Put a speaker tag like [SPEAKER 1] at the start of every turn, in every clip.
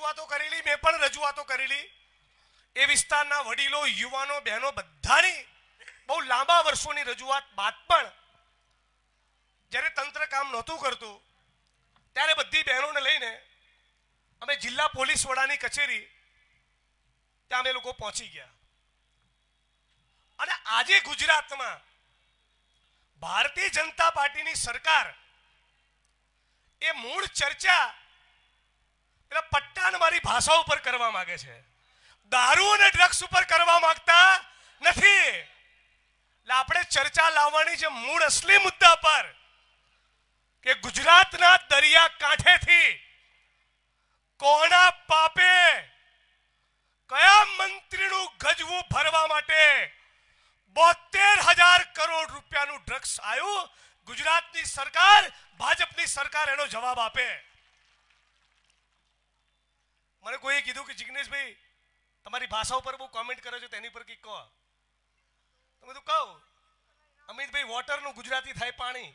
[SPEAKER 1] રજૂઆતો કરેલી, મેં પણ રજૂઆતો કરેલી. એ વિસ્તારના વડીલો, યુવાનો, બહેનો બધાની બહુ લાંબા વર્ષોની રજૂઆત બાદ પણ જ્યારે તંત્ર કામ નહોતું કરતું ત્યારે બધી બહેનોને લઈને અમે જિલ્લા પોલીસ વડાની કચેરી ત્યાં અમે લોકો પહોંચી ગયા. અને આજે ગુજરાતમાં ભારતીય જનતા પાર્ટીની સરકાર એ મૂળ ચર્ચા પેલા પટ્ટાન મારી ભાષા ઉપર કરવા માંગે છે, દારૂ અને ડ્રગ્સ ઉપર કરવા માંગતા નથી. એટલે આપણે ચર્ચા લાવવાની છે મૂળ અસલી મુદ્દા પર કે ગુજરાતના દરિયા કાંઠેથી કોના પાપે કયા મંત્રીનું ગજવું ભરવા માટે 72,000 કરોડ રૂપિયાનું ડ્રગ્સ આવ્યું. ગુજરાતની સરકાર, ભાજપની સરકાર એનો જવાબ આપે. મને કોઈએ કીધું કે જિગ્નેશભાઈ તમારી ભાષા ઉપર બહુ કોમેન્ટ કરે છે, તેની પર કંઈક કહો. તો બધું કહું. અમિતભાઈ, વોટરનું ગુજરાતી થાય પાણી,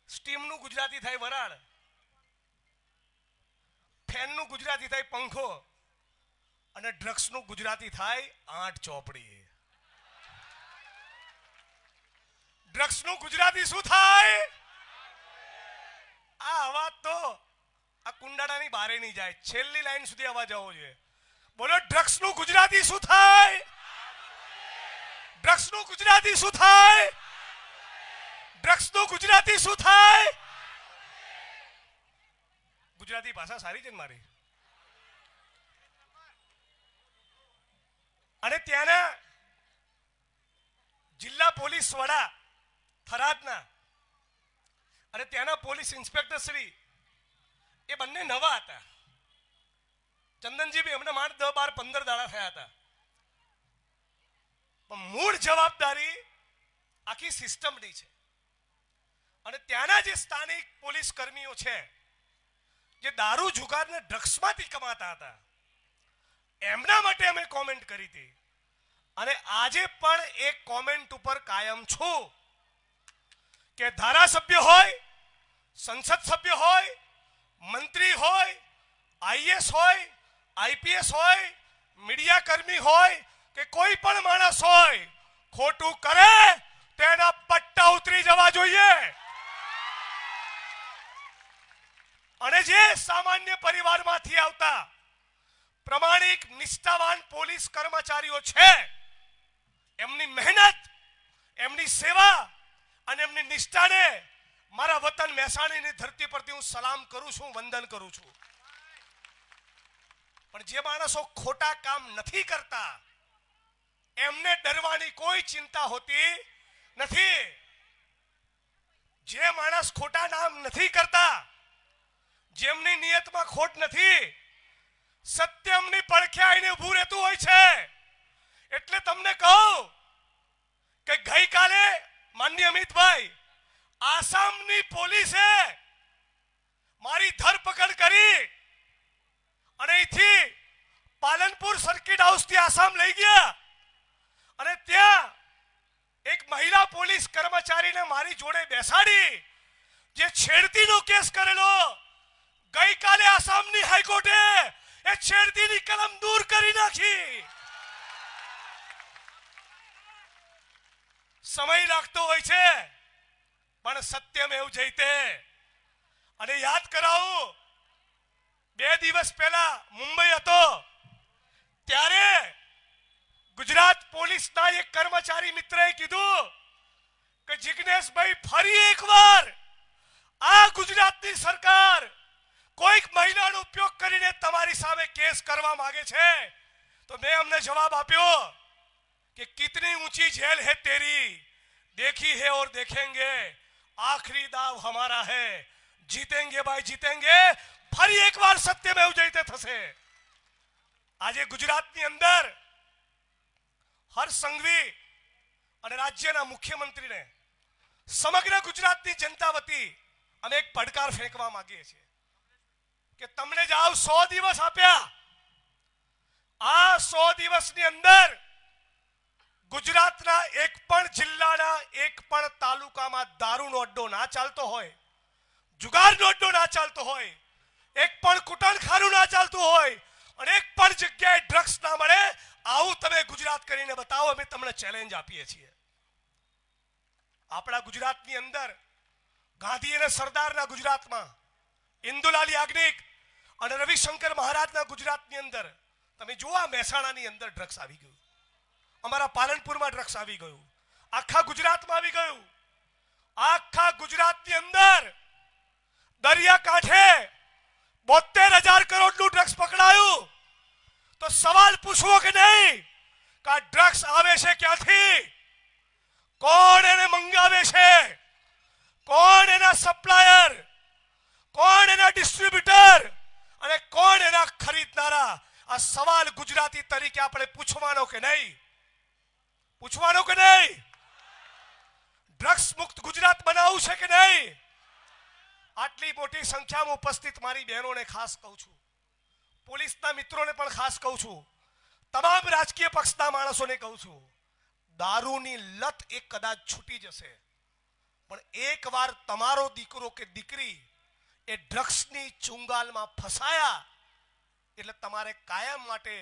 [SPEAKER 1] સ્ટીમનું ગુજરાતી થાય વરાળ, ફેનનું ગુજરાતી થાય પંખો, અને ડ્રગ્સનું ગુજરાતી થાય 8 ચોપડી. ડ્રગ્સનું ગુજરાતી શું થાય? આ અવાજ તો આ કુંડાળાની બારે નહીં જાય, છેલ્લી લાઈન સુધી અવાજ આવવો જોઈએ. બોલો, ડ્રગ્સનું ગુજરાતી શું થાય? ડ્રગ્સનું ગુજરાતી શું થાય? ડ્રગ્સનું ગુજરાતી શું થાય? ગુજરાતી ભાષા સારી છે ને મારી. અને ત્યાંના જિલ્લા પોલીસ વડા થરાદના અને ત્યાંના પોલીસ ઇન્સ્પેક્ટર શ્રી એ બંને નવા હતા. ચંદનજી બી એમને માંડ 10, 12, 15 દાડા થયા હતા. પણ મૂળ જવાબદારી આખી સિસ્ટમની છે. અને ત્યાંના જે સ્થાનિક પોલીસ કર્મીઓ છે જે દારૂ જુગારને ડ્રગ્સમાંથી કમાતા હતા, એમના માટે અમે કોમેન્ટ કરી હતી. અને આજે પણ એક કોમેન્ટ ઉપર કાયમ છું કે ધારાસભ્ય હોય, સંસદ સભ્ય હોય, મંત્રી હોય, આઈએસ હોય, આઈપીએસ હોય, મીડિયા કર્મી હોય કે કોઈ પણ માણસ હોય, ખોટું કરે તેના પટ્ટા ઉતરી જવા જોઈએ. અને જે સામાન્ય પરિવારમાંથી આવતા પ્રમાણિક નિષ્ઠાવાન પોલીસ કર્મચારીઓ છે, એમની મહેનત, એમની સેવા અને એમની નિષ્ઠાને મારા વતન મહેસાણાની ધરતી પરથી હું સલામ કરું છું, વંદન કરું છું. પણ જે માણસો ખોટા કામ નથી કરતા એમને ડરવાની કોઈ ચિંતા હોતી નથી. જે માણસ ખોટા નામ નથી કરતા, જેમની નિયતમાં ખોટ નથી, સત્યમની પડખે આવીને ઊભું રહેતું હોય છે. એટલે તમને કહું કે ગઈકાલે માનનીય અમિતભાઈ, આસામની પોલીસે મારી ધરપકડ કરી અને અહીંથી પાલનપુર સર્કિટ હાઉસથી આસામ લઈ ગયા. અને ત્યાં એક મહિલા પોલીસ કર્મચારીને મારી જોડે બેસાડી જે છેડતીનો કેસ કરેલો, ગઈકાલે આસામની હાઈકોર્ટે એ છેડતીની કલમ દૂર કરી નાખી. સમય લાગતો હોય છે પણ સત્યમેવ જયતે. અને યાદ કરાવું, 2 દિવસ પહેલા મુંબઈ હતો ત્યારે ગુજરાત પોલીસના એક કર્મચારી મિત્રએ કીધું કે જિગ્નેશભાઈ, ફરી એકવાર આ ગુજરાતની સરકાર કોઈક મહિલાનો ઉપયોગ કરીને તમારી સામે કેસ કરવા માંગે છે. તો મેં અમને જવાબ આપ્યો कि कितनी ऊंची जेल है तेरी, देखी है और देखेंगे, आखिरी दाव हमारा है, जीतेंगे भाई जीतेंगे. ફરી એકવાર સત્યમેવ જયતે થશે. આજે ગુજરાતની અંદર હર્ષ સંઘવી અને રાજ્યના મુખ્યમંત્રીને સમગ્ર ગુજરાતની જનતા વતી અમે એક પડકાર ફેંકવા માંગીએ છીએ કે તમને જ આવ 100 દિવસ આપ્યા. આ 100 દિવસની અંદર ગુજરાતના એક પણ જિલ્લાના એક પણ તાલુકામાં દારૂનો અડ્ડો ના ચાલતો હોય, જુગારનો અડ્ડો ના ચાલતો હોય, એક પણ કુટણખાનું ના ચાલતો જગ્યાએ ડ્રગ્સ ના મળે આવું તમે ગુજરાત કરીને બતાવો, અમે તમને ચેલેન્જ આપીએ છીએ. આપણા ગુજરાતની અંદર ગાંધી અને સરદારના ગુજરાતમાં, ઇન્દુલાલ યાજ્ઞિક અને રવિશંકર મહારાજના ગુજરાતની અંદર તમે જુઓ, મહેસાણાની અંદર ડ્રગ્સ આવી ગયું, અમારા પાલનપુરમાં ડ્રગ્સ આવી ગયું, આખા ગુજરાતમાં આવી ગયું. આખા ગુજરાતની અંદર દરિયાકાંઠે 72,000 કરોડનું ડ્રગ્સ પકડાયું. તો સવાલ પૂછવો કે નહીં કે આ ડ્રગ્સ આવે છે ક્યાંથી, કોણ એને મંગાવે છે, કોણ એના સપ્લાયર, કોણ એના ડિસ્ટ્રીબ્યુટર અને કોણ એના ખરીદનારા? આ સવાલ ગુજરાતી તરીકે આપણે પૂછવાનો કે નહીં? પૂછવાનો કે નહીં? ડ્રગ્સ મુક્ત ગુજરાત બનાવવું છે કે નહીં? આટલી મોટી સંખ્યામાં ઉપસ્થિત મારી બહેનોને ખાસ કહું છું, પોલીસના મિત્રોને પણ ખાસ કહું છું, તમામ રાજકીય પક્ષના માણસોને કહું છું, દારૂની લત એ કદાચ છૂટી જશે, પણ એકવાર તમારો દીકરો કે દીકરી એ ડ્રગ્સની ચુંગાલમાં ફસાયા એટલે તમારે કાયમ માટે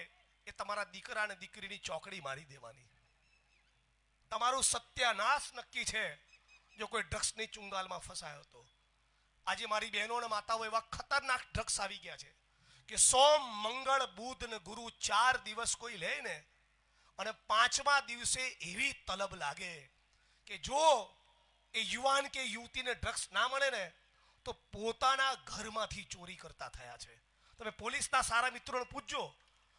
[SPEAKER 1] એ તમારા દીકરા અને દીકરીની ચોકડી મારી દેવાની. તમારું સત્યાનાશ નક્કી છે જો કોઈ ડ્રગ્સની ચુંગાલમાં ફસાયો તો. આજે મારી બહેનો અને માતાઓ એવા ખતરનાક ડ્રગ્સ આવી ગયા છે કે સોમ, મંગળ, બુધ ને ગુરુ 4 દિવસ કોઈ લે ને અને 5મા દિવસે એવી તલબ લાગે કે જો એ યુવાન કે યુવતીને ડ્રગ્સ ના મળે ને તો પોતાના ઘરમાંથી ચોરી કરતા થયા છે. તમે પોલીસના સારા મિત્રોને પૂછજો,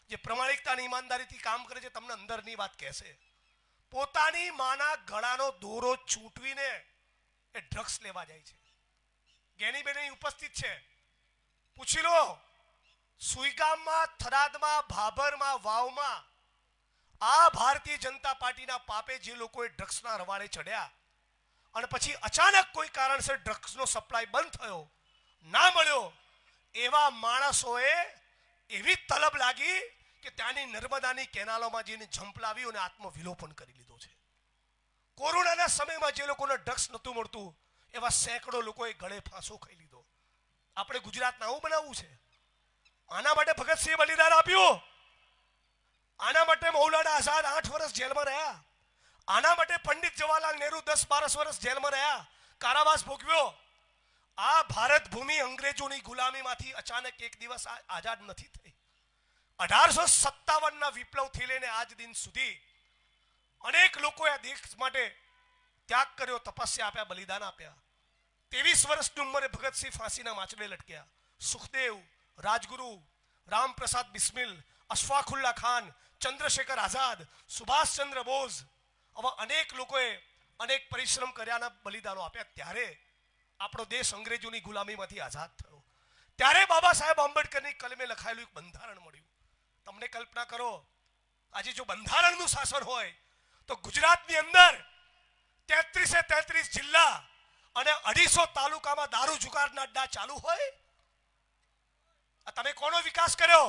[SPEAKER 1] જે પ્રમાણિકતા અને ઈમાનદારીથી કામ કરે છે, તમને અંદરની વાત કહેશે. પોતાની માના ગળાનો દોરો છૂટવીને એ ડ્રગ્સ લેવા જાય છે. જ્ઞાની બેન ઉપસ્થિત છે, પૂછી લો, સુઈગામમાં, થરાદમાં, ભાભરમાં, વાવમાં આ ભારતીય જનતા પાર્ટીના પાપે જે લોકોએ ડ્રગ્સના રવાડે ચડ્યા અને પછી અચાનક કોઈ કારણસર ડ્રગ્સનો સપ્લાય બંધ થયો, ના મળ્યો, એવા માણસોએ એવી તલબ લાગી કે ત્યાંની નર્મદાની કેનાલોમાં જઈને ઝંપલાવી અને આત્મવિલોપન કરી લીધો છે. કોરોનાના સમયમાં જે લોકોને ડ્રગ્સ નહોતું મળતું એવા સેંકડો લોકોએ ગળે ફાંસો ખાઈ લીધો. આપણે ગુજરાતને આવું બનાવવું છે? આના માટે ભગતસિંહે બલિદાન આપ્યું, આના માટે મૌલાના આઝાદ 8 વર્ષ જેલમાં રહ્યા, આના માટે પંડિત જવાહરલાલ નહેરુ 10-12 વર્ષ જેલમાં રહ્યા, કારાવાસ ભોગવ્યો. આ ભારત ભૂમિ અંગ્રેજોની ગુલામીમાંથી અચાનક એક દિવસ આઝાદ નથી થઈ. 1857ના વિપ્લવથી લઈને આજ દિન સુધી અનેક લોકોએ આ દેશ માટે ત્યાગ કર્યો, તપસ્યા આપ્યા, બલિદાન આપ્યા. 23 વર્ષની ઉંમરે ભગતસિંહ ફાંસીના માચડે લટક્યા. સુખદેવ, રાજગુરુ, રામપ્રસાદ બિસ્મિલ, અશફાકુલ્લા ખાન, ચંદ્રશેખર આઝાદ, સુભાષચંદ્ર બોઝ, આવા અનેક લોકોએ અનેક પરિશ્રમ કર્યાના બલિદાનો આપ્યા. ત્યારે આપણો દેશ અંગ્રેજોની ગુલામીમાંથી આઝાદ થયો. ત્યારે બાબા સાહેબ આંબેડકરની કલમે લખાયેલું એક બંધારણ મળ્યું. તમને કલ્પના કરો, આજે જો બંધારણનું શાસન હોય તો ગુજરાતની અંદર 33 જિલ્લા અને 250 તાલુકામાં દારૂ જુગારના અડ્ડા ચાલુ હોય. તમે કોનો વિકાસ કર્યો?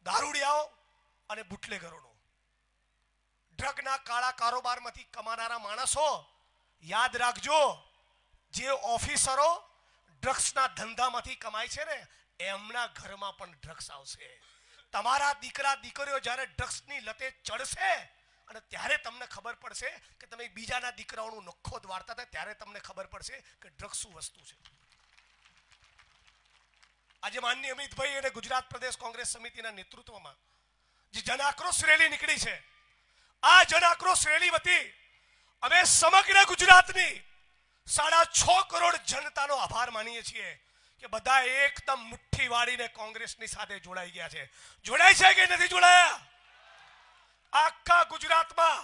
[SPEAKER 1] દારૂડિયાઓ અને બુટલેગરોનો. ડ્રગના કાળા કારોબારમાંથી કમાનારા માણસો, યાદ રાખજો, જે ઓફિસરો ડ્રગ્સના ધંધામાંથી કમાય છે ને એમના ઘરમાં પણ ડ્રગ્સ આવશે. તમારા દીકરા દીકરીઓ જ્યારે ડ્રગ્સની લતે ચડશે અને ત્યારે તમને ખબર પડશે કે તમે બીજાના દીકરાઓનું નખો દ્વારતા હતા, ત્યારે તમને ખબર પડશે કે ડ્રગ્સ શું વસ્તુ છે. આજે માનનીય અમિતભાઈ અને ગુજરાત પ્રદેશ કોંગ્રેસ સમિતિના નેતૃત્વમાં જે જનાક્રોશ રેલી નીકળી છે, આ જનાક્રોશ રેલી વતી અમે સમગ્ર ગુજરાતની 6.5 કરોડ જનતાનો આભાર માનીએ છીએ કે બધા એકદમ મુઠ્ઠી વાળીને કોંગ્રેસની સાથે જોડાઈ ગયા છે. જોડાય છે કે નથી જોડાયા? આખા ગુજરાતમાં,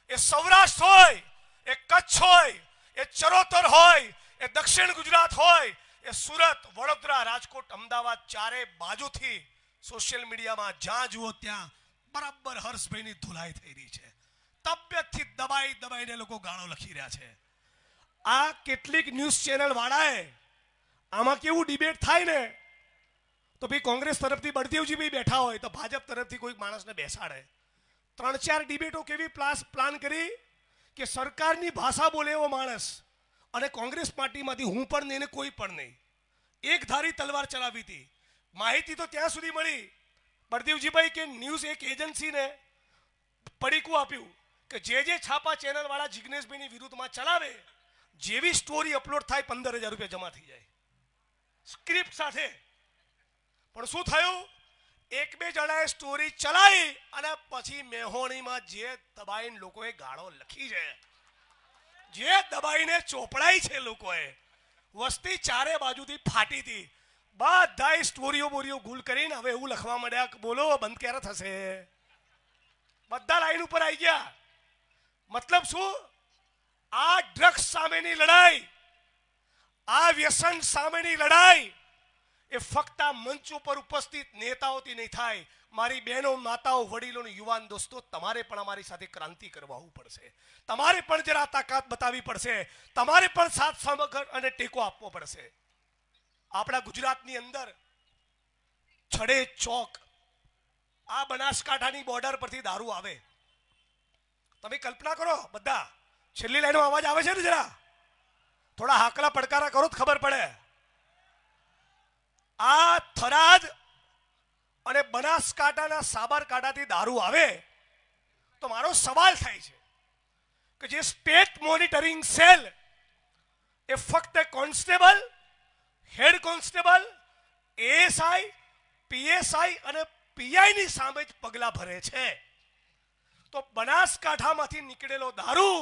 [SPEAKER 1] એ સૌરાષ્ટ્ર હોય, એ કચ્છ હોય, એ ચરોતર હોય, એ દક્ષિણ ગુજરાત હોય, એ સુરત, વડોદરા, રાજકોટ, અમદાવાદ, ચારે બાજુથી સોશિયલ મીડિયામાં જ્યાં જુઓ ત્યાં બરાબર હર્ષભાઈની ધુલાઈ થઈ રહી છે. તબિયતથી દબાઈને લોકો ગાળો લખી રહ્યા છે. આ કેટલીક ન્યૂઝ ચેનલ વાળાએ આમાં કેવું ડિબેટ થાય ને, તો ભાઈ કોંગ્રેસ તરફથી બળદેવજી ભાઈ બેઠા હોય તો ભાજપ તરફથી કોઈ માણસને બેસાડે. 3-4 ડિબેટો કેવી પ્લાન કરી કે સરકારની ભાષા બોલે એવો માણસ અને કોંગ્રેસ પાર્ટીમાંથી હું પણ નહીં ને કોઈ પણ નહીં, એક ધારી તલવાર ચલાવી હતી. માહિતી તો ત્યાં સુધી મળી, બળદેવજીભાઈ કે ન્યૂઝ એક એજન્સીને પડીકું આપ્યું કે જે છાપા ચેનલ વાળા જિગ્નેશભાઈની વિરુદ્ધમાં ચલાવે જેવી સ્ટોરી અપલોડ થાય 15,000 રૂપિયા જમા થઈ જાય સ્ક્રિપ્ટ સાથે. પણ શું થયું, એક બે જણાએ સ્ટોરી ચલાવી અને પછી મેહોણીમાં જે દબાઈને લોકોએ ગાળો લખી છે, જે દબાઈને ચોપડાઈ છે લોકોએ, વસ્તી ચારે બાજુથી ફાટી હતી. બધાય સ્ટોરીઓ બોરીઓ ગુલ કરીને હવે એવું લખવા માંડ્યા કે બોલો બંધ ક્યારે થશે. બધા લાઈન ઉપર આવી ગયા. મતલબ શું, આ ડ્રગ્સ સામેની લડાઈ, આ વ્યસન સામેની લડાઈ એ ફક્ત આ મંચ ઉપર ઉપસ્થિત નેતાઓથી નહીં થાય. મારી બહેનો, માતાઓ, વડીલો, યુવાન દોસ્તો, તમારે પણ અમારી સાથે ક્રાંતિ કરવાવું પડશે. તમારે પણ જરા તાકાત બતાવવી પડશે. તમારે પણ સાથ સમગ્ર અને ટેકો આપવો પડશે. આપણા ગુજરાતની અંદર છડે ચોક આ બનાસકાંઠાની બોર્ડર પરથી દારૂ આવે. તમે કલ્પના કરો બધા, છેલ્લી લાઈનમાં અવાજ આવે છે ને, જરા થોડા હાકલા પડકારા કરો તો ખબર પડે. આ થરાદ અને બનાસકાંઠાના સાબરકાંઠાથી દારૂ આવે તો મારો સવાલ થાય છે કે જે સ્ટેટ મોનિટરિંગ સેલ એ ફક્ત constable, head constable, ASI, PSI અને પીઆઈની સામે જ પગલાં ભરે છે, તો બનાસકાંઠામાંથી નીકળેલો દારૂ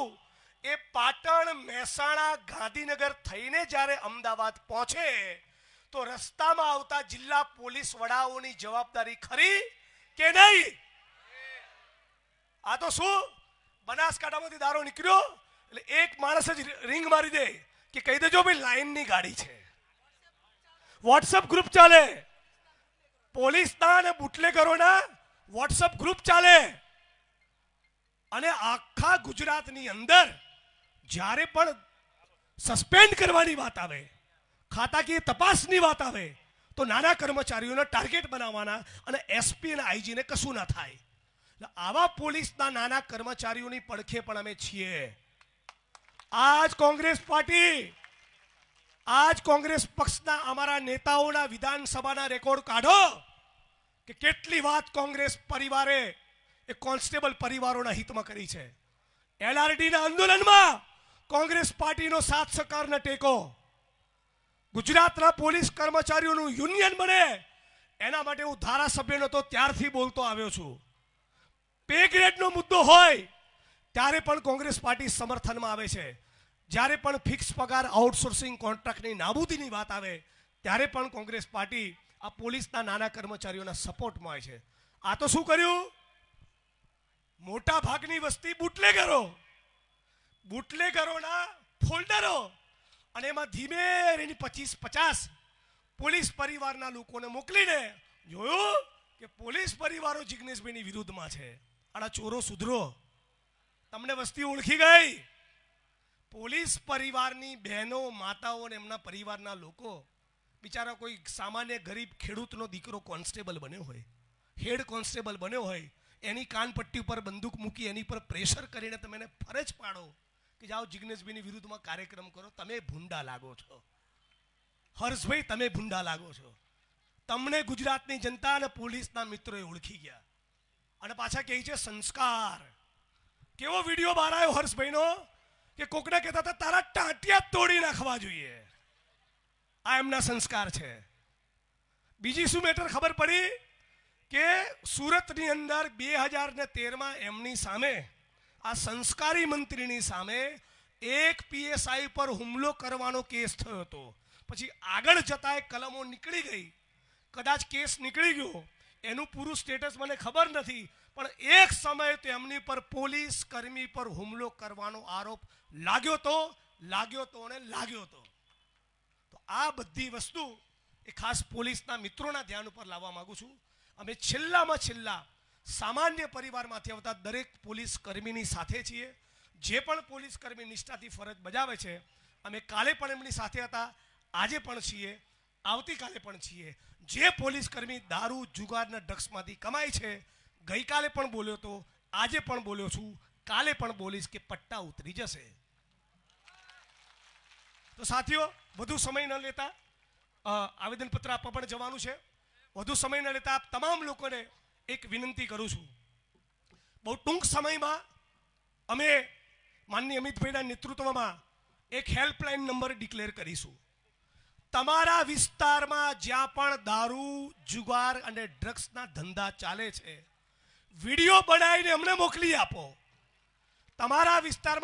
[SPEAKER 1] એ પાટણ, મહેસાણા, ગાંધીનગર થઈને જ્યારે અમદાવાદ પહોંચે તો રસ્તામાં આવતા જિલ્લા પોલીસ વડાઓની જવાબદારી ખરી કે નહીં? આ તો શું, બનાસકાંઠામાંથી દારૂ નીકળ્યો એટલે એક માણસ જ રિંગ મારી દે કે કહી દેજો ભાઈ લાઈનની ગાડી છે. વોટ્સઅપ ગ્રુપ ચાલે, પોલીસના અને બુટલેગરોના વોટ્સઅપ ગ્રુપ ચાલે. અને આખા ગુજરાતની અંદર જ્યારે પણ સસ્પેન્ડ કરવાની વાત આવે, ખાતાકીય તપાસની વાત આવે તો નાના કર્મચારીઓને ટાર્ગેટ બનાવવાના અને એસપી અને આઈજીને કશું ના થાય. આવા પોલીસના નાના કર્મચારીઓની પડખે પણ અમે છીએ. આજ કોંગ્રેસ પાર્ટી, આજ કોંગ્રેસ પક્ષના અમારા નેતાઓના વિધાનસભાના રેકોર્ડ કાઢો કે કેટલી વાત કોંગ્રેસ પરિવારે એ કોન્સ્ટેબલ પરિવારોના હિતમાં કરી છે. એલઆરડીના આંદોલનમાં કોંગ્રેસ પાર્ટીનો સાથ સહકારનો ટેકો, ગુજરાતના પોલીસ કર્મચારીઓનું યુનિયન બને એના માટે હું ધારાસભ્યનો તો ત્યારથી બોલતો આવ્યો છું. પે ગ્રેડનો મુદ્દો હોય ત્યારે પણ કોંગ્રેસ પાર્ટી સમર્થનમાં આવે છે. જ્યારે પણ ફિક્સ પગાર, આઉટસોર્સિંગ કોન્ટ્રાક્ટની નાબૂદીની વાત આવે ત્યારે પણ કોંગ્રેસ પાર્ટી આ પોલીસના નાના કર્મચારીઓના સપોર્ટમાં હોય છે. આ તો શું કર્યું, મોટા ભાગની વસ્તી બુટલેગરોના ફોલ્ડરો અને એમાં ધીમે રહીને 25-50 પોલીસ પરિવારના લોકોને મોકલીને જોયું કે પોલીસ પરિવારો જિગ્નેશભાઈની વિરુદ્ધમાં છે. આના ચોરો સુધરો, તમને વસ્તી ઓળખી ગઈ. પોલીસ પરિવારની બહેનો, માતાઓ અને એમના પરિવારના લોકો, બિચારા કોઈ સામાન્ય ગરીબ ખેડૂતનો દીકરો કોન્સ્ટેબલ બન્યો હોય, હેડ કોન્સ્ટેબલ બન્યો હોય, એની કાનપટ્ટી ઉપર બંદૂક મૂકી એની પર પ્રેશર કરીને તમે એને ફરજ પાડો કે જાઓ જિગ્નેશભાઈની વિરુદ્ધમાં કાર્યક્રમ કરો, તમે ભૂંડા લાગો છો. હર્ષભાઈ, તમે ભૂંડા લાગો છો. તમને ગુજરાતની જનતા અને પોલીસના મિત્રોએ ઓળખી ગયા અને પાછા કહે છે સંસ્કાર. કેવો વિડીયો બહાર આવ્યો હર્ષભાઈનો કે કોકને કહેતા હતા તારા ટાંટિયા તોડી નાખવા જોઈએ. આ એમના સંસ્કાર છે. બીજી શું મેટર ખબર પડી કે સુરતની અંદર 2013માં એમની સામે, આ સંસ્કારી મંત્રીની સામે એક પીએસઆઈ પર હુમલો કરવાનો કેસ થયો હતો. પછી આગળ જતા એ કલમો નીકળી ગઈ, કદાચ કેસ નીકળી ગયો, એનું પૂરું સ્ટેટસ મને ખબર નથી, પણ એક સમયે તો એમની પર પોલીસ કર્મી પર હુમલો કરવાનો આરોપ લાગ્યો તો. તો આ બધી વસ્તુ એ ખાસ પોલીસના મિત્રોના ધ્યાન ઉપર લાવવા માંગુ છું. અમે છેલ્લામાં છેલ્લા સામાન્ય પરિવારમાંથી આવતા દરેક પોલીસ કર્મીની સાથે છીએ. જે પણ પોલીસ કર્મી નિષ્ઠાથી ફરજ બજાવે છે, અમે કાલે પણ એમની સાથે હતા, આજે પણ છીએ, આવતીકાલે પણ છીએ. જે પોલીસ કર્મી દારૂ, જુગારના ડ્રગ્સમાંથી કમાય છે, ગઈકાલે પણ બોલ્યો હતો, આજે પણ બોલ્યો છું, કાલે પણ બોલીશ કે પટ્ટા ઉતરી જશે. તો સાથીઓ, વધુ સમય ન લેતા આવેદનપત્ર આપવા પણ જવાનું છે. વધુ સમય ન લેતા આપ તમામ લોકોને એક વિનંતી કરું છું, બહુ ટૂંક સમયમાં અમે માનનીય અમિતભાઈના નેતૃત્વમાં એક હેલ્પલાઇન નંબર ડિક્લેર કરીશું. તમારા વિસ્તારમાં જ્યાં પણ દારૂ, જુગાર અને ડ્રગ્સના ધંધા ચાલે છે, વિડીયો બનાવીને અમને મોકલી આપો. તમારા વિસ્તારમાં